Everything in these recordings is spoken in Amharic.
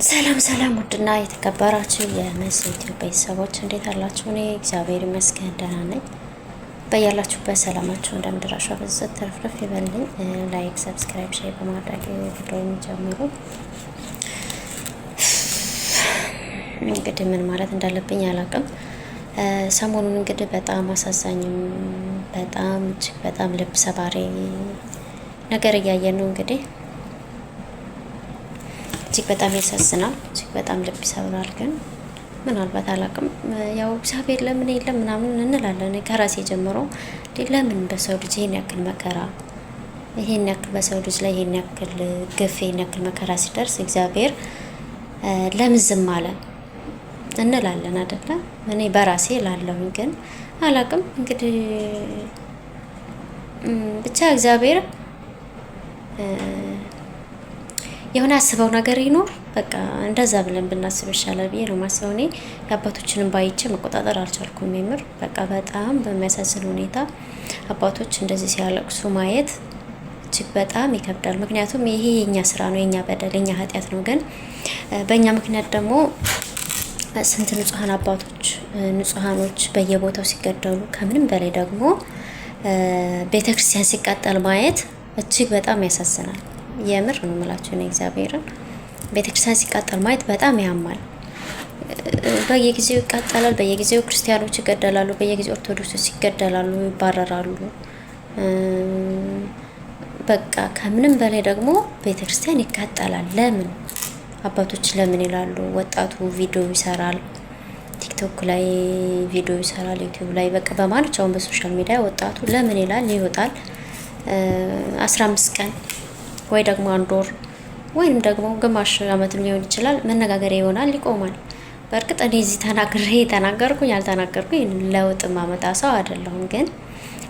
ሰላም ሰላም፣ ውድና የተከበራችሁ የመሲ ኢትዮጵያ ቤተሰቦች እንዴት አላችሁ? እኔ እግዚአብሔር ይመስገን ደህና ነኝ። በያላችሁበት ሰላማችሁ እንደ ምድር አሸዋ በዘት ተረፍረፍ ይበልኝ። ላይክ፣ ሰብስክራይብ፣ ሼር በማድረግ ቪዲዮውን ጀምሩ። እንግዲህ ምን ማለት እንዳለብኝ አላውቅም። ሰሞኑን እንግዲህ በጣም አሳዛኝም በጣም እጅግ በጣም ልብ ሰባሪ ነገር እያየን ነው እንግዲህ እጅግ በጣም ያሳዝናል። እጅግ በጣም ልብ ይሰብራል። ግን ምናልባት አላውቅም፣ ያው እግዚአብሔር ለምን የለም ምናምን እንላለን። ከራሴ ጀምሮ ለምን በሰው ልጅ ይሄን ያክል መከራ፣ ይሄን ያክል በሰው ልጅ ላይ ይሄን ያክል ግፍ፣ ይሄን ያክል መከራ ሲደርስ እግዚአብሔር ለምን ዝም አለ እንላለን አይደለ? እኔ በራሴ ላለሁኝ ግን አላውቅም። እንግዲህ ብቻ እግዚአብሔር የሆነ አስበው ነገር ይኖር። በቃ እንደዛ ብለን ብናስብ ይሻላል ብዬ ነው ማስበው። እኔ የአባቶችንም ባይቼ መቆጣጠር አልቻልኩም። የምር በቃ በጣም በሚያሳዝን ሁኔታ አባቶች እንደዚህ ሲያለቅሱ ማየት እጅግ በጣም ይከብዳል። ምክንያቱም ይሄ የኛ ስራ ነው፣ የኛ በደል፣ የኛ ኃጢአት ነው። ግን በእኛ ምክንያት ደግሞ ስንት ንጹሐን አባቶች ንጹሐኖች በየቦታው ሲገደሉ፣ ከምንም በላይ ደግሞ ቤተክርስቲያን ሲቃጠል ማየት እጅግ በጣም ያሳዝናል። የምር ነው የምላችሁ ነው። እግዚአብሔርን ቤተክርስቲያን ሲቃጠል ማየት በጣም ያማል። በየጊዜው ይቃጠላል፣ በየጊዜው ክርስቲያኖች ይገደላሉ፣ በየጊዜው ኦርቶዶክሶች ይገደላሉ፣ ይባረራሉ። በቃ ከምንም በላይ ደግሞ ቤተክርስቲያን ይቃጠላል። ለምን አባቶች ለምን ይላሉ? ወጣቱ ቪዲዮ ይሰራል፣ ቲክቶክ ላይ ቪዲዮ ይሰራል፣ ዩቲዩብ ላይ በቃ በማንኛውም በሶሻል ሚዲያ ወጣቱ ለምን ይላል? ይወጣል 15 ቀን ወይ ደግሞ አንድ ወር ወይም ደግሞ ግማሽ ዓመትም ሊሆን ይችላል። መነጋገሪያ ይሆናል፣ ይቆማል። በእርግጥ እኔ እዚህ ተናገርኩኝ አልተናገርኩኝ ለውጥ ማመጣ ሰው አይደለሁም። ግን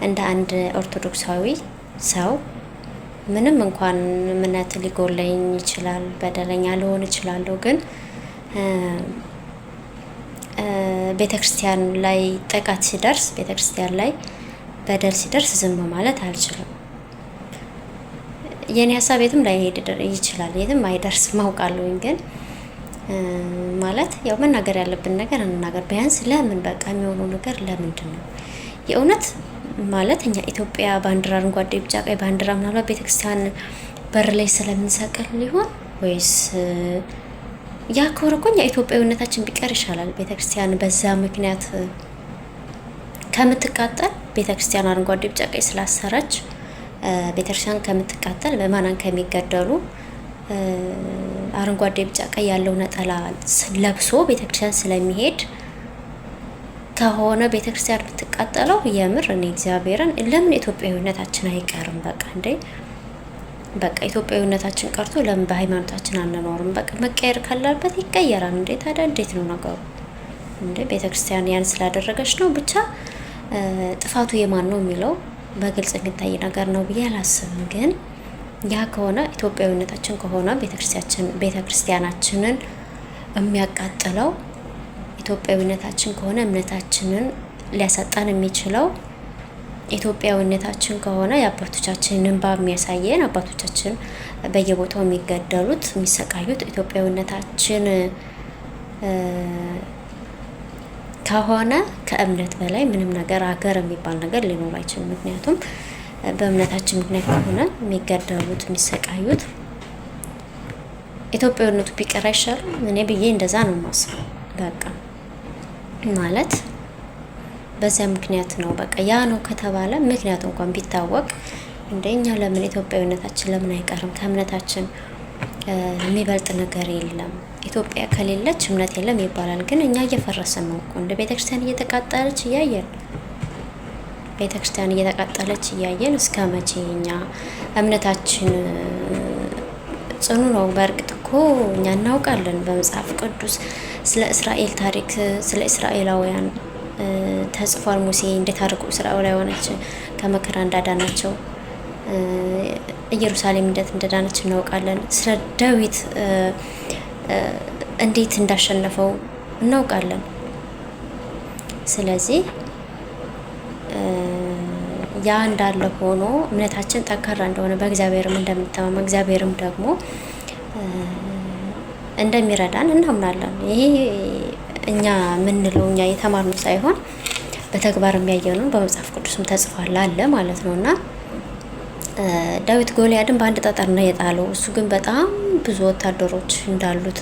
እንደ አንድ ኦርቶዶክሳዊ ሰው ምንም እንኳን እምነት ሊጎለኝ ይችላል፣ በደለኛ ልሆን እችላለሁ። ግን ቤተክርስቲያን ላይ ጥቃት ሲደርስ፣ ቤተክርስቲያን ላይ በደል ሲደርስ ዝም ማለት አልችልም። የኔ ሀሳብ የትም ላይ ሄድ ይችላል፣ የትም አይደርስም አውቃለሁኝ። ግን ማለት ያው መናገር ያለብን ነገር እንናገር። ቢያንስ ለምን በቃ የሚሆነው ነገር ለምንድን ነው የእውነት ማለት እኛ ኢትዮጵያ ባንዲራ አረንጓዴ ቢጫ ቀይ ባንዲራ ምናልባት ቤተክርስቲያን በር ላይ ስለምንሰቅል ሊሆን ወይስ ያ ከሆነ እኮ እኛ ኢትዮጵያዊነታችን ቢቀር ይሻላል። ቤተክርስቲያን በዛ ምክንያት ከምትቃጠል ቤተክርስቲያን አረንጓዴ ቢጫ ቀይ ስላሰረች ቤተክርስቲያን ከምትቃጠል በማናን ከሚገደሉ አረንጓዴ ቢጫ ቀይ ያለው ነጠላ ለብሶ ቤተክርስቲያን ስለሚሄድ ከሆነ ቤተክርስቲያን ብትቃጠለው የምር እኔ እግዚአብሔርን ለምን ኢትዮጵያዊነታችን አይቀርም? በቃ እንዴ በቃ ኢትዮጵያዊነታችን ቀርቶ ለምን በሃይማኖታችን አንኖርም? በቃ መቀየር ካለበት ይቀየራል። እንዴ ታዲያ እንዴት ነው ነገሩ? እንዴ ቤተክርስቲያን ያን ስላደረገች ነው ብቻ ጥፋቱ የማን ነው የሚለው በግልጽ የሚታይ ነገር ነው ብዬ አላስብም። ግን ያ ከሆነ ኢትዮጵያዊነታችን ከሆነ ቤተክርስቲያናችንን የሚያቃጥለው ኢትዮጵያዊነታችን ከሆነ እምነታችንን ሊያሳጣን የሚችለው ኢትዮጵያዊነታችን ከሆነ የአባቶቻችንን እንባ የሚያሳየን አባቶቻችን በየቦታው የሚገደሉት የሚሰቃዩት ኢትዮጵያዊነታችን ከሆነ ከእምነት በላይ ምንም ነገር ሀገር የሚባል ነገር ሊኖር አይችልም። ምክንያቱም በእምነታችን ምክንያት ከሆነ የሚገደሉት የሚሰቃዩት ኢትዮጵያዊነቱ ቢቀር አይሻልም? እኔ ብዬ እንደዛ ነው የማስበው። በቃ ማለት በዚያ ምክንያት ነው። በቃ ያ ነው ከተባለ ምክንያቱ እንኳን ቢታወቅ እንደኛ ለምን ኢትዮጵያዊነታችን ለምን አይቀርም? ከእምነታችን የሚበልጥ ነገር የለም። ኢትዮጵያ ከሌለች እምነት የለም ይባላል። ግን እኛ እየፈረስን ነው እኮ እንደ ቤተክርስቲያን እየተቃጠለች እያየን ቤተክርስቲያን እየተቃጠለች እያየን እስከ መቼ እኛ እምነታችን ጽኑ ነው? በእርግጥ እኮ እኛ እናውቃለን በመጽሐፍ ቅዱስ ስለ እስራኤል ታሪክ ስለ እስራኤላውያን ተጽፏል። ሙሴ እንዴት አድርጎ እስራኤላውያኖች ከመከራ እንዳዳናቸው ኢየሩሳሌም እንዴት እንደዳነች እናውቃለን። ስለ ዳዊት እንዴት እንዳሸነፈው እናውቃለን። ስለዚህ ያ እንዳለ ሆኖ እምነታችን ጠንካራ እንደሆነ በእግዚአብሔርም እንደምንተማመን እግዚአብሔርም ደግሞ እንደሚረዳን እናምናለን። ይሄ እኛ የምንለው እኛ የተማርነው ሳይሆን በተግባር የሚያየነው በመጽሐፍ ቅዱስም ተጽፏል አለ ማለት ነው። እና ዳዊት ጎልያድን በአንድ ጠጠር ነው የጣለው። እሱ ግን በጣም ብዙ ወታደሮች እንዳሉት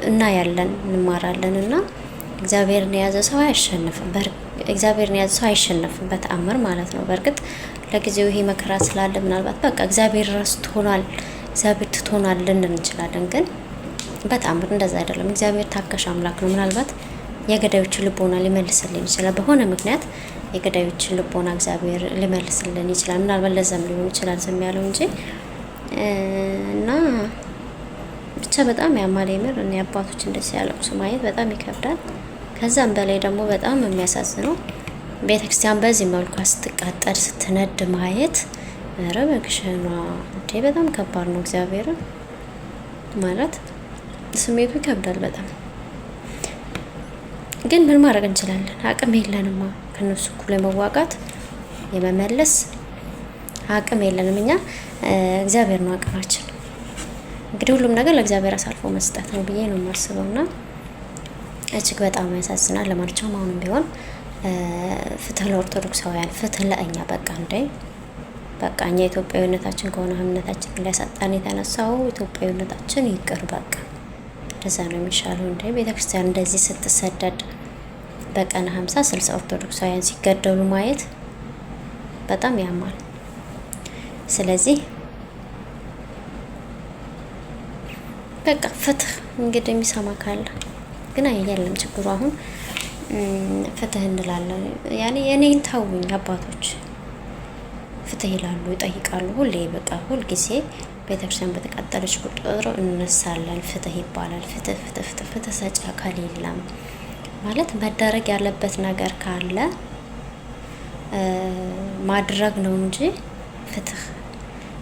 እናያለን፣ እንማራለን። እና እግዚአብሔርን የያዘ ሰው አያሸንፍም። እግዚአብሔርን የያዘ ሰው አይሸነፍም በተአምር ማለት ነው። በእርግጥ ለጊዜው ይሄ መከራ ስላለ ምናልባት በቃ እግዚአብሔር ረስቶናል፣ እግዚአብሔር ትቶናል ልንል እንችላለን። ግን በተአምር እንደዛ አይደለም። እግዚአብሔር ታጋሽ አምላክ ነው። ምናልባት የገዳዮችን ልቦና ሊመልስልን ይችላል። በሆነ ምክንያት የገዳዮችን ልቦና እግዚአብሔር ሊመልስልን ይችላል። ምናልባት ለዛም ሊሆን ይችላል ዝም ያለው እንጂ እና ብቻ በጣም ያማል የምር። እኔ አባቶች እንደዚህ ያለቅሱ ማየት በጣም ይከብዳል። ከዛም በላይ ደግሞ በጣም የሚያሳዝነው ቤተክርስቲያን በዚህ መልኩ ስትቃጠል ስትነድ ማየት ረበግሽኗ እንዴ! በጣም ከባድ ነው። እግዚአብሔርን ማለት ስሜቱ ይከብዳል በጣም። ግን ምን ማድረግ እንችላለን? አቅም የለንማ ከነሱ እኩል የመዋጋት የመመለስ አቅም የለንም እኛ። እግዚአብሔር ነው አቅማችን። እንግዲህ ሁሉም ነገር ለእግዚአብሔር አሳልፎ መስጠት ነው ብዬ ነው የማስበው። እና እጅግ በጣም ያሳዝናል። ለማንኛውም አሁንም ቢሆን ፍትህ ለኦርቶዶክሳውያን፣ ፍትህ ለእኛ። በቃ እንዴ በቃ እኛ ኢትዮጵያዊነታችን ከሆነ እምነታችን ሊያሳጣን የተነሳው ኢትዮጵያዊነታችን ይቅር በቃ እንደዛ ነው የሚሻለው። እንዴ ቤተክርስቲያን እንደዚህ ስትሰደድ በቀን 50-60 ኦርቶዶክሳውያን ሲገደሉ ማየት በጣም ያማል። ስለዚህ በቃ ፍትህ እንግዲህ የሚሰማ ካለ ግን የለም ችግሩ። አሁን ፍትህ እንላለን። ያኔ የኔን ተውኝ አባቶች ፍትህ ይላሉ፣ ይጠይቃሉ። ሁሌ በቃ ሁልጊዜ ቤተክርስቲያን በተቃጠለች ቁጥር እንነሳለን። ፍትህ ይባላል። ፍትህ ፍትህ ፍትህ ፍትህ ሰጪ አካል የለም ማለት መደረግ ያለበት ነገር ካለ ማድረግ ነው እንጂ ፍትህ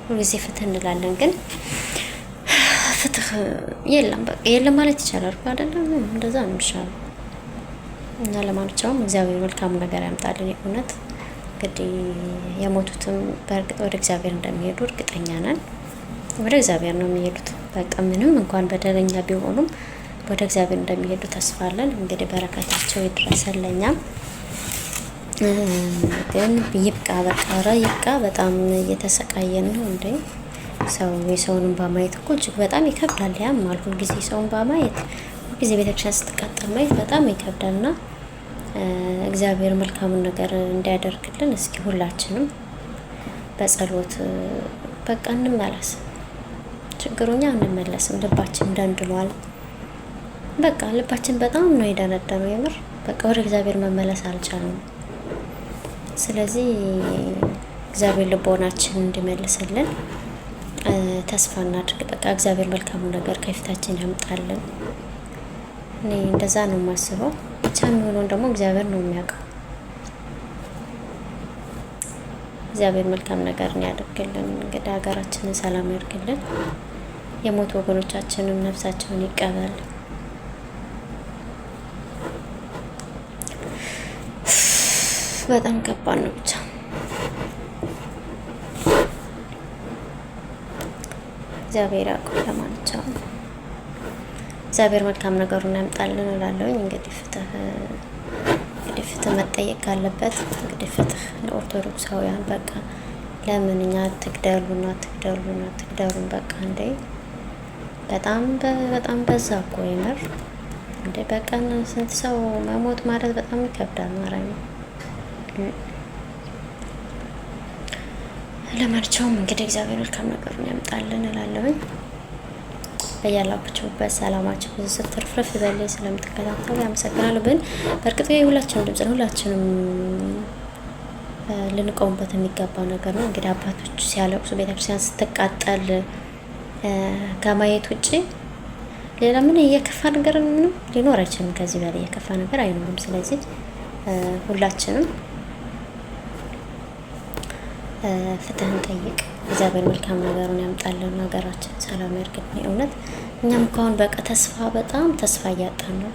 ሁልጊዜ ፍትህ እንላለን ግን ፍትህ የለም። በቃ የለም ማለት ይቻላል እኮ አይደለም? እንደዛ ነው የሚሻለው። እና ለማንኛውም እግዚአብሔር መልካም ነገር ያምጣልን። እውነት እንግዲህ የሞቱትም በእርግጥ ወደ እግዚአብሔር እንደሚሄዱ እርግጠኛ ነን። ወደ እግዚአብሔር ነው የሚሄዱት። በቃ ምንም እንኳን በደለኛ ቢሆኑም ወደ እግዚአብሔር እንደሚሄዱ ተስፋ አለን። እንግዲህ በረከታቸው ይድረሰን ለኛም። ግን ይብቃ፣ በቃ ኧረ ይብቃ። በጣም እየተሰቃየን ነው እንዴ! ሰው የሰውንም በማየት እኮ እጅግ በጣም ይከብዳል። ያማል። ሁልጊዜ ሰውን በማየት ሁልጊዜ ቤተክርስቲያን ስትቃጠል ማየት በጣም ይከብዳልና እግዚአብሔር መልካሙን ነገር እንዲያደርግልን እስኪ ሁላችንም በጸሎት በቃ እንመለስ። ችግሩኛ አንመለስም። ልባችን ደንድኗል። በቃ ልባችን በጣም ነው የደነደነው። የምር በቃ ወደ እግዚአብሔር መመለስ አልቻልንም። ስለዚህ እግዚአብሔር ልቦናችን እንዲመልስልን ተስፋ እናድርግ። በቃ እግዚአብሔር መልካሙ ነገር ከፊታችን ያምጣልን። እኔ እንደዛ ነው የማስበው። ብቻ የሚሆነውን ደግሞ እግዚአብሔር ነው የሚያውቀው። እግዚአብሔር መልካም ነገርን ያደርግልን። እንግዲህ ሀገራችንን ሰላም ያድርግልን። የሞቱ ወገኖቻችንን ነፍሳቸውን ይቀበል። በጣም ከባድ ነው ብቻ እግዚአብሔር ያውቃል። ለማንኛውም እግዚአብሔር መልካም ነገሩን ያምጣልን እላለሁኝ። እንግዲህ ፍትህ መጠየቅ ካለበት እንግዲህ ፍትህ ለኦርቶዶክሳውያን። በቃ ለምን እኛ አትግደሉን በቃ እንዴ! በጣም በዛ እኮ ይመር እንዴ! በቀን ስንት ሰው መሞት ማለት በጣም ይከብዳል። ማርያም ለማንኛውም እንግዲህ እግዚአብሔር መልካም ነገሩን ያምጣልን እላለሁኝ። በያላችሁበት ሰላማችሁ ብዙ ስትርፍርፍ ይበልኝ። ስለምትከታተሉ ያመሰግናለሁ። ግን በእርግጥ የሁላችንም ድምጽ ነው። ሁላችንም ልንቆምበት የሚገባ ነገር ነው። እንግዲህ አባቶች ሲያለቅሱ፣ ቤተክርስቲያን ስትቃጠል ከማየት ውጪ ሌላ ምን እየከፋ ነገር ምንም ሊኖር አይችልም። ከዚህ በላይ የከፋ ነገር አይኖርም። ስለዚህ ሁላችንም ፍትህን ጠይቅ። እግዚአብሔር መልካም ነገሩን ያምጣልን። ሀገራችን ሰላም ያድርግልን። እውነት እኛም ከአሁን በቃ በጣም ተስፋ እያጣን ነው።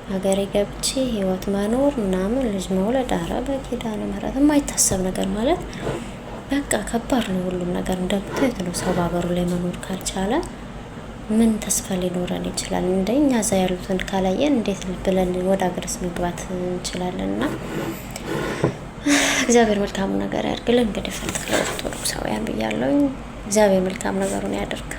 ሀገሬ ገብቼ ህይወት መኖር ምናምን ልጅ መውለድ፣ ኧረ በኪዳነ ምህረት የማይታሰብ ነገር ማለት በቃ ከባድ ነው። ሁሉም ነገር እንደምታዩት ነው። ሰው በሀገሩ ላይ መኖር ካልቻለ ምን ተስፋ ሊኖረን ይችላል? እንደኛ እዛ ያሉትን ካላየን እንዴት ብለን ወደ ሀገርስ መግባት እንችላለን? እና እግዚአብሔር መልካሙ ነገር ያድርግልን። እንግዲህ ፈልጥ ለኦርቶዶክሳውያን ብያለሁ። እግዚአብሔር መልካም ነገሩን ያደርግ።